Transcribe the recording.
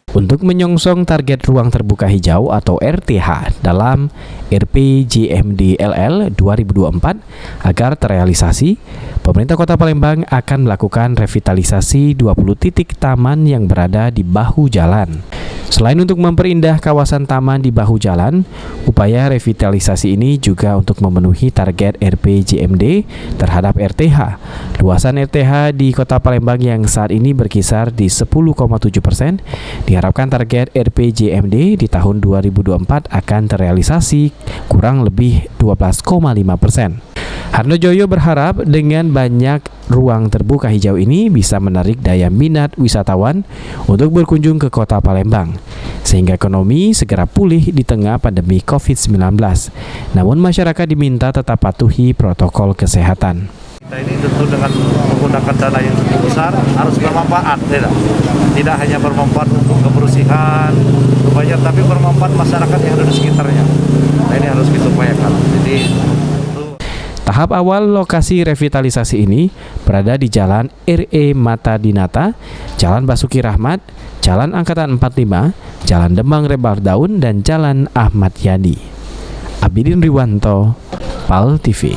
Untuk menyongsong target ruang terbuka hijau atau RTH dalam RPJMD-LL 2024 agar terrealisasi, pemerintah Kota Palembang akan melakukan revitalisasi 20 titik taman yang berada di bahu jalan. Selain untuk memperindah kawasan taman di bahu jalan, upaya revitalisasi ini juga untuk memenuhi target RPJMD terhadap RTH. Luasan RTH di Kota Palembang yang saat ini berkisar di 10,7%, diharapkan target RPJMD di tahun 2024 akan terrealisasi kurang lebih 12,5%. Harnojoyo berharap dengan banyak ruang terbuka hijau ini bisa menarik daya minat wisatawan untuk berkunjung ke Kota Palembang, sehingga ekonomi segera pulih di tengah pandemi COVID-19. Namun masyarakat diminta tetap patuhi protokol kesehatan. Kita ini tentu dengan menggunakan dana yang cukup besar harus bermanfaat, tidak hanya bermanfaat untuk kebersihan, tapi bermanfaat masyarakat yang ada di sekitarnya. Nah, ini harus kita upayakan. Tahap awal lokasi revitalisasi ini berada di Jalan R.E. Mata Dinata, Jalan Basuki Rahmat, Jalan Angkatan 45, Jalan Demang Rebal Daun, dan Jalan Ahmad Yani. Abidin Riwanto, PAL TV.